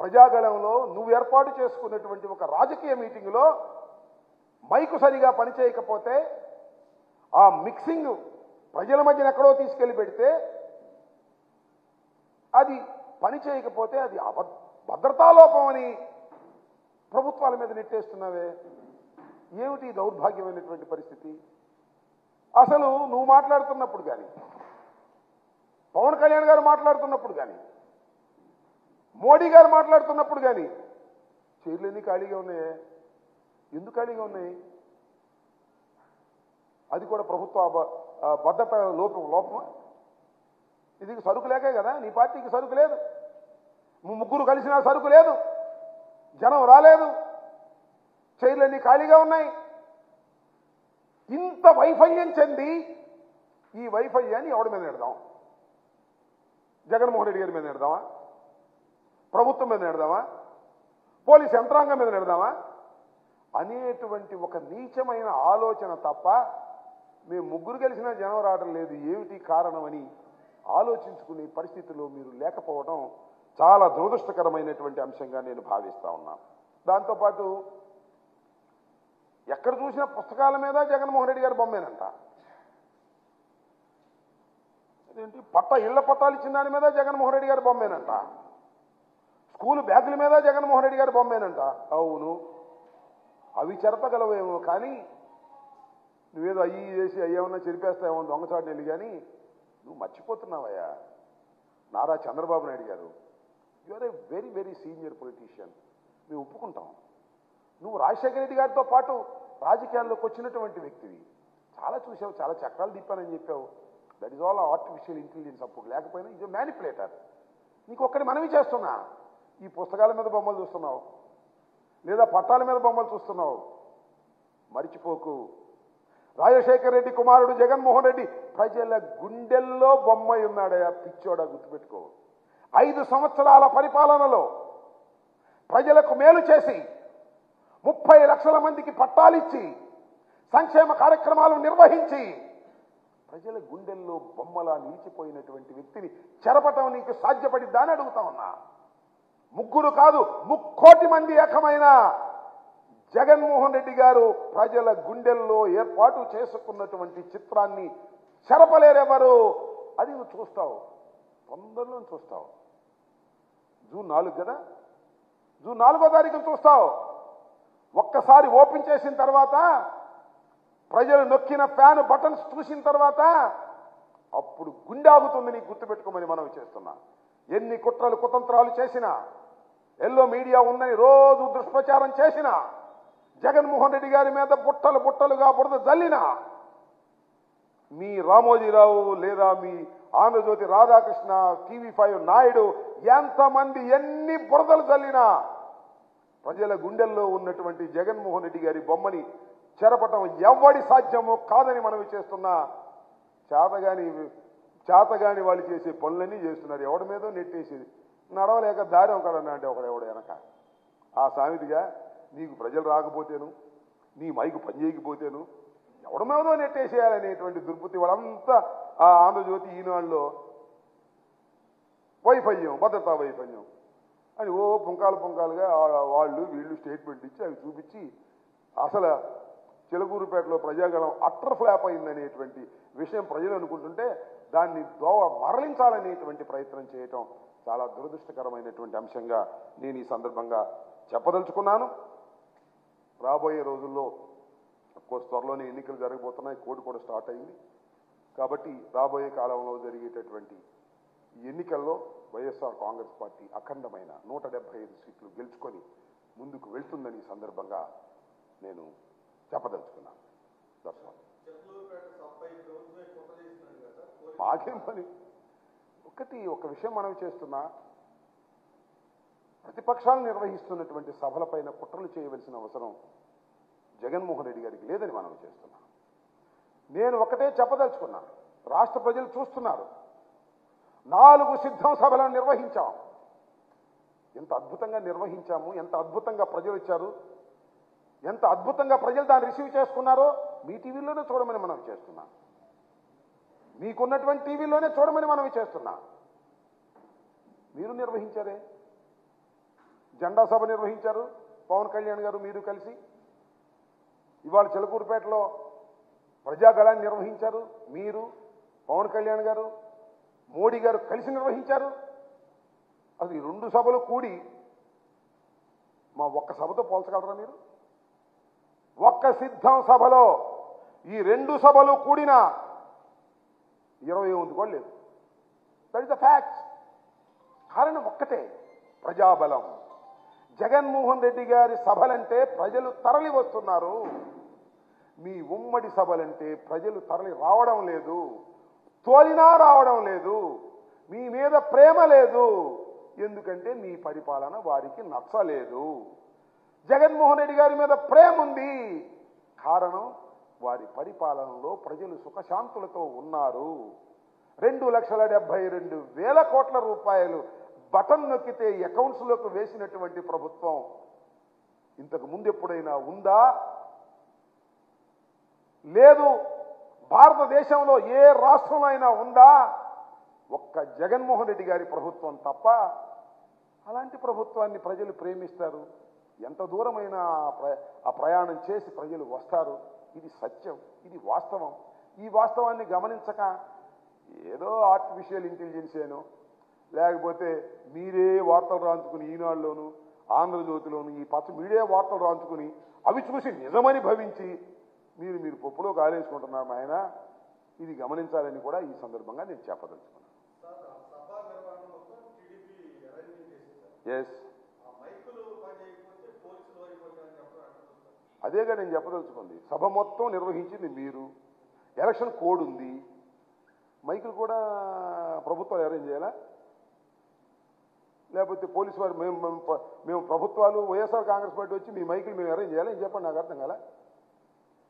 ప్రజాగళంలో నువ్వు ఏర్పాటు చేసుకున్నటువంటి ఒక రాజకీయ మీటింగులో మైకు సరిగా పనిచేయకపోతే ఆ మిక్సింగ్ ప్రజల మధ్యన ఎక్కడో తీసుకెళ్లి పెడితే అది పని చేయకపోతే అది భద్రతాలోపం అని ప్రభుత్వాల మీద నెట్టేస్తున్నావే. ఏమిటి దౌర్భాగ్యమైనటువంటి పరిస్థితి? అసలు నువ్వు మాట్లాడుతున్నప్పుడు కానీ, పవన్ కళ్యాణ్ గారు మాట్లాడుతున్నప్పుడు కానీ, మోడీ గారు మాట్లాడుతున్నప్పుడు కానీ చైర్లన్నీ ఖాళీగా ఉన్నాయే. ఎందుకు ఖాళీగా ఉన్నాయి? అది కూడా ప్రభుత్వ భద్రత లోపమా? ఇది సరుకు లేకే కదా, నీ పార్టీకి సరుకు లేదు, ముగ్గురు కలిసినా సరుకు లేదు, జనం రాలేదు, చైర్లన్నీ ఖాళీగా ఉన్నాయి. ఇంత వైఫల్యం చెంది ఈ వైఫల్యాన్ని ఎవడి మీద నెడదాం? జగన్మోహన్ రెడ్డి గారి మీద నెడదామా? ప్రభుత్వం మీద నెడదామా? పోలీస్ యంత్రాంగం మీద నెడదామా అనేటువంటి ఒక నీచమైన ఆలోచన తప్ప మేము ముగ్గురు కలిసినా జనం రావడం లేదు, ఏమిటి కారణమని ఆలోచించుకునే పరిస్థితిలో మీరు లేకపోవడం చాలా దురదృష్టకరమైనటువంటి అంశంగా నేను భావిస్తా ఉన్నాను. దాంతోపాటు ఎక్కడ చూసినా పుస్తకాల మీద జగన్మోహన్ రెడ్డి గారి బొమ్మేనంట. అదేంటి ఇళ్ల పట్టాలు ఇచ్చిన దాని మీద జగన్మోహన్ రెడ్డి గారి బొమ్మేనంట. స్కూల్ బ్యాగుల మీద జగన్మోహన్ రెడ్డి గారి బొమ్మేనంట. అవును, అవి చెరపగలవేమో, కానీ నువ్వేదో అయ్యి చేసి అయ్యేమన్నా చెరిపేస్తావేమో దొంగచాటు వెళ్ళి, కానీ నువ్వు మర్చిపోతున్నావయ్యా. నారా చంద్రబాబు నాయుడు గారు, you are a very very senior politician, మేము ఒప్పుకుంటాం. నువ్వు రాజశేఖర రెడ్డి గారితో పాటు రాజకీయాల్లోకి వచ్చినటువంటి వ్యక్తివి, చాలా చూసావు, చాలా చక్రాలు తిప్పానని చెప్పావు. That is all artificial intelligence. అప్పుడు లేకపోయినా ఇది మ్యానిపులేటర్. నీకు ఒక్కటి మనవి చేస్తున్నా, ఈ పుస్తకాల మీద బొమ్మలు చూస్తున్నావు లేదా పట్టాల మీద బొమ్మలు చూస్తున్నావు, మరిచిపోకు. రాజశేఖర రెడ్డి కుమారుడు జగన్మోహన్ రెడ్డి ప్రజల గుండెల్లో బొమ్మ ఉన్నాడయా, పిచ్చోడా, గుర్తుపెట్టుకో. 5 సంవత్సరాల పరిపాలనలో ప్రజలకు మేలు చేసి 30 లక్షల మందికి పట్టాలిచ్చి సంక్షేమ కార్యక్రమాలు నిర్వహించి ప్రజల గుండెల్లో బొమ్మలా నిలిచిపోయినటువంటి వ్యక్తిని చెరపటం నీకు సాధ్యపడిద్దా అని అడుగుతా ఉన్నా. ముగ్గురు కాదు, 3 కోటి మంది ఏకమైన జగన్మోహన్ రెడ్డి గారు ప్రజల గుండెల్లో ఏర్పాటు చేసుకున్నటువంటి చిత్రాన్ని చెరపలేరెవరు. అది నువ్వు చూస్తావు, తొందరలో చూస్తావు. జూన్ 4 కదా, జూన్ 4వ తారీఖున చూస్తావు. ఒక్కసారి ఓపెన్ చేసిన తర్వాత, ప్రజలు నొక్కిన ఫ్యాన్ బటన్స్ చూసిన తర్వాత అప్పుడు గుండె ఆగుతుంది. నీకు గుర్తుపెట్టుకోమని మనం చేస్తున్నా. ఎన్ని కుట్రలు కుతంత్రాలు చేసినా, ఎల్లో మీడియా ఉందని రోజు దుష్ప్రచారం చేసినా, జగన్మోహన్ రెడ్డి గారి మీద బుట్టలు బుట్టలుగా బురద జల్లినా, మీ రామోజీరావు లేదా మీ ఆంధ్రజ్యోతి రాధాకృష్ణ, TV5 నాయుడు ఎంతమంది ఎన్ని బురదలు జల్లినా ప్రజల గుండెల్లో ఉన్నటువంటి జగన్మోహన్ రెడ్డి గారి బొమ్మని చెరపటం ఎవడి సాధ్యమో కాదని మనవి చేస్తున్నా. చేతగాని వాళ్ళు చేసే పనులన్నీ చేస్తున్నారు. ఎవడి మీదో నెట్టేసేది, నడవలేక దారి ఒకడన్నా అంటే ఒకడెవడు వెనక. ఆ సామెతిగా నీకు ప్రజలు రాకపోతేను, నీ మైకు పనిచేయకపోతేను ఎవడి మీదో నెట్టేసేయాలనేటువంటి దుర్బుద్ధి వాళ్ళంతా ఆ ఆంధ్రజ్యోతి ఈనాడులో వైఫల్యం, భద్రతా వైఫల్యం అని ఓ పుంకాలుగా వాళ్ళు వీళ్ళు స్టేట్మెంట్ ఇచ్చి అవి చూపించి అసలు చిలకూరుపేటలో ప్రజాగణం అట్టర్ ఫ్లాప్ అయిందనేటువంటి విషయం ప్రజలు అనుకుంటుంటే దాన్ని దోవ మరలించాలనేటువంటి ప్రయత్నం చేయటం చాలా దురదృష్టకరమైనటువంటి అంశంగా నేను ఈ సందర్భంగా చెప్పదలుచుకున్నాను. రాబోయే రోజుల్లో కోర్స్ త్వరలోనే ఎన్నికలు జరగబోతున్నాయి, కోడ్ కూడా స్టార్ట్ అయింది. కాబట్టి రాబోయే కాలంలో జరిగేటటువంటి ఈ ఎన్నికల్లో వైఎస్ఆర్ కాంగ్రెస్ పార్టీ అఖండమైన 175 సీట్లు గెలుచుకొని ముందుకు వెళ్తుందని ఈ సందర్భంగా నేను చెప్పదలుచుకున్నాను. మాకేం పని. ఒక విషయం మనం చేస్తున్నా, ప్రతిపక్షాలు నిర్వహిస్తున్నటువంటి సభలపైన కుట్రలు చేయవలసిన అవసరం జగన్మోహన్ రెడ్డి గారికి లేదని మనం చేస్తున్నాం. నేను ఒకటే చెప్పదలుచుకున్నా, రాష్ట్ర ప్రజలు చూస్తున్నారు. 4 సిద్ధం సభలను నిర్వహించాం. ఎంత అద్భుతంగా నిర్వహించాము, ఎంత అద్భుతంగా ప్రజలు వచ్చారు, ఎంత అద్భుతంగా ప్రజలు దాన్ని రిసీవ్ చేసుకున్నారో మీ టీవీలోనే చూడమని మనం చేస్తున్నాం. మీకున్నటువంటి టీవీలోనే చూడమని మనం చేస్తున్నాం. మీరు నిర్వహించారే, జెండా సభ నిర్వహించారు పవన్ కళ్యాణ్ గారు మీరు కలిసి. ఇవాళ చిలకూరుపేటలో ప్రజాగళాన్ని నిర్వహించారు మీరు, పవన్ కళ్యాణ్ గారు, మోడీ గారు కలిసి నిర్వహించారు. అది ఈ 2 సభలు కూడి మా ఒక్క సభతో పోల్చగలరా మీరు? ఒక్క సిద్ధం సభలో ఈ 2 సభలు కూడిన 20 కూడా లేదు. That is the fact. కారణం ఒక్కటే, ప్రజాబలం. జగన్మోహన్ రెడ్డి గారి సభలంటే ప్రజలు తరలి వస్తున్నారు. మీ ఉమ్మడి సభలంటే ప్రజలు తరలి రావడం లేదు, తోలినా రావడం లేదు. మీ మీద ప్రేమ లేదు, ఎందుకంటే మీ పరిపాలన వారికి నచ్చలేదు. జగన్మోహన్ రెడ్డి గారి మీద ప్రేమ ఉంది, కారణం వారి పరిపాలనలో ప్రజలు సుఖశాంతులతో ఉన్నారు. 2,72,000 కోట్ల రూపాయలు బటన్ నొక్కితే అకౌంట్స్లోకి వేసినటువంటి ప్రభుత్వం ఇంతకు ముందు ఎప్పుడైనా ఉందా? లేదు. భారతదేశంలో ఏ రాష్ట్రంలో అయినా ఉందా? ఒక్క జగన్మోహన్ రెడ్డి గారి ప్రభుత్వం తప్ప. అలాంటి ప్రభుత్వాన్ని ప్రజలు ప్రేమిస్తారు. ఎంత దూరమైనా ఆ ప్రయాణం చేసి ప్రజలు వస్తారు. ఇది సత్యం, ఇది వాస్తవం. ఈ వాస్తవాన్ని గమనించక ఏదో ఆర్టిఫిషియల్ ఇంటెలిజెన్స్ ఏనో, లేకపోతే మీరే వార్తలు రాంచుకుని ఈనాడులోను ఆంధ్రజ్యోతిలోను ఈ పచ్చ మీడియా వార్తలు రాంచుకుని అవి చూసి నిజమని భవించి మీరు పప్పులో కాలేసుకుంటున్నారు ఆయన. ఇది గమనించాలని కూడా ఈ సందర్భంగా నేను చెప్పదలుచుకున్నాను. ఎస్, అదేగా నేను చెప్పదలుచుకుంది. సభ మొత్తం నిర్వహించింది మీరు. ఎలక్షన్ కోడ్ ఉంది, మైకులు కూడా ప్రభుత్వాలు అరేంజ్ చేయాలా? లేకపోతే పోలీసు వారు మేము ప్రభుత్వాలు వైఎస్ఆర్ కాంగ్రెస్ పార్టీ వచ్చి మీ మైకులు మేము అరేంజ్ చేయాలి అని చెప్పండి, నాకు అర్థం కాలా?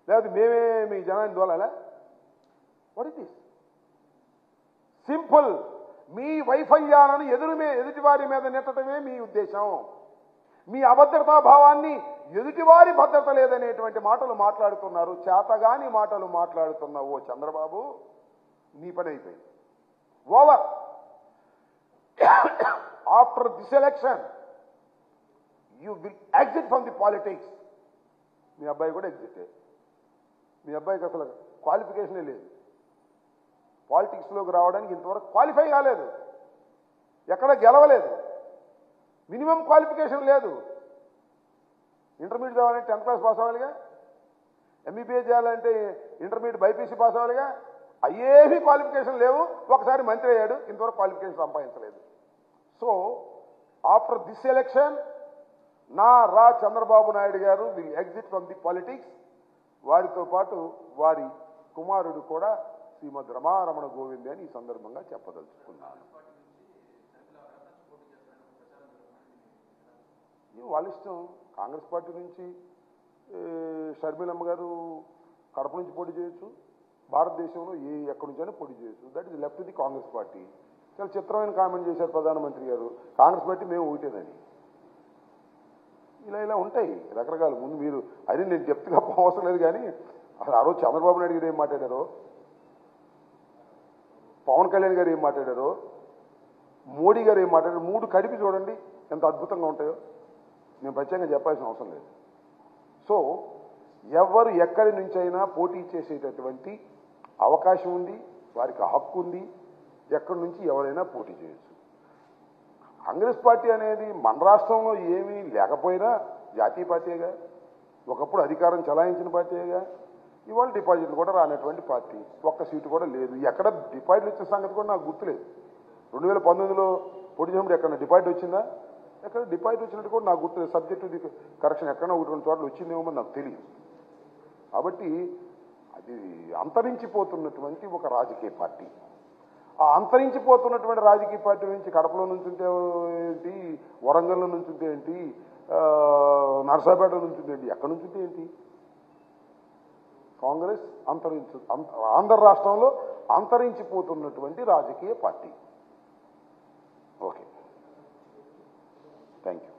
లేకపోతే మేమే మీ జనాన్ని దోలాలా? What is this? సింపుల్. మీ వైఫల్యాలను ఎదుటివారి మీద నెట్టడమే మీ ఉద్దేశం. మీ అభద్రతా భావాన్ని ఎదుటివారి భద్రత లేదనేటువంటి మాటలు మాట్లాడుతున్నారు. చేతగాని మాటలు మాట్లాడుతున్న ఓ చంద్రబాబు, నీ పని అయిపోయింది. Over. After this election you will exit from the politics. మీ అబ్బాయి కూడా ఎగ్జిట్. మీ అబ్బాయికి అసలు క్వాలిఫికేషనే లేదు. పాలిటిక్స్లోకి రావడానికి ఇంతవరకు క్వాలిఫై కాలేదు, ఎక్కడ గెలవలేదు, మినిమం క్వాలిఫికేషన్ లేదు. ఇంటర్మీడియట్ చదవాలంటే 10th క్లాస్ పాస్ అవ్వాలిగా, ఎంబీబీఏ చేయాలంటే ఇంటర్మీడియట్ బైపీసీ పాస్ అవ్వాలిగా. అయ్యేవి క్వాలిఫికేషన్ లేవు. ఒకసారి మంత్రి అయ్యాడు, ఇంతవరకు క్వాలిఫికేషన్ సంపాదించలేదు. సో ఆఫ్టర్ దిస్ ఎలక్షన్ రా Chandrababu Naidu garu will exit from the politics. వారితో పాటు వారి కుమారుడు కూడా శ్రీమద్ రమారమణ గోవిందే అని ఈ సందర్భంగా చెప్పదలుచుకున్నాను. వాళ్ళ ఇష్టం. కాంగ్రెస్ పార్టీ నుంచి షర్మిలమ్మ గారు కడప నుంచి పోటీ చేయొచ్చు, భారతదేశంలో ఎక్కడి నుంచైనా పోటీ చేయొచ్చు. That is left the Congress party. చాలా చిత్రమైన కామెంట్ చేశారు ప్రధానమంత్రి గారు, కాంగ్రెస్ పార్టీ మేము ఒకటేదని. ఇలా ఉంటాయి రకరకాల. ముందు మీరు అది నేను డెప్త్గా అవసరం లేదు, కానీ అసలు ఆ రోజు చంద్రబాబు నాయుడు గారు ఏం మాట్లాడారో, పవన్ కళ్యాణ్ గారు ఏం మాట్లాడారో, మోడీ గారు ఏం మాట్లాడారో 3 కలిపి చూడండి ఎంత అద్భుతంగా ఉంటాయో. నేను ప్రత్యేకంగా చెప్పాల్సిన అవసరం లేదు. సో ఎవరు ఎక్కడి నుంచైనా పోటీ చేసేటటువంటి అవకాశం ఉంది, వారికి హక్కు ఉంది. ఎక్కడి నుంచి ఎవరైనా పోటీ చేయొచ్చు. కాంగ్రెస్ పార్టీ అనేది మన రాష్ట్రంలో ఏమీ లేకపోయినా జాతీయ పార్టీగా, ఒకప్పుడు అధికారం చలాయించిన పార్టీగా, ఇవాళ డిపాజిట్లు కూడా రానటువంటి పార్టీ. ఒక్క సీటు కూడా లేదు. ఎక్కడ డిపాజిట్లు ఇచ్చిన సంగతి కూడా నాకు గుర్తులేదు. 2019లో పోటీ చేసినప్పుడు ఎక్కడ డిపాజిట్ వచ్చిందా? ఎక్కడ డిపాజిట్ వచ్చినట్టు కూడా నాకు గుర్తులేదు. సబ్జెక్టు కరెక్షన్ ఎక్కడ 1-2 చోట్ల వచ్చిందేమో నాకు తెలియదు. కాబట్టి అది అంతరించిపోతున్నటువంటి ఒక రాజకీయ పార్టీ. ఆ అంతరించిపోతున్నటువంటి రాజకీయ పార్టీ నుంచి కడపలో నుంచి ఉంటే ఏంటి, వరంగల్లో నుంచి ఉంటే ఏంటి, నర్సాపేటలో నుంచి ఉంటే ఏంటి, ఎక్కడి నుంచి ఉంటే ఏంటి? కాంగ్రెస్ ఆంధ్ర రాష్ట్రంలో అంతరించిపోతున్నటువంటి రాజకీయ పార్టీ. Okay, thank you.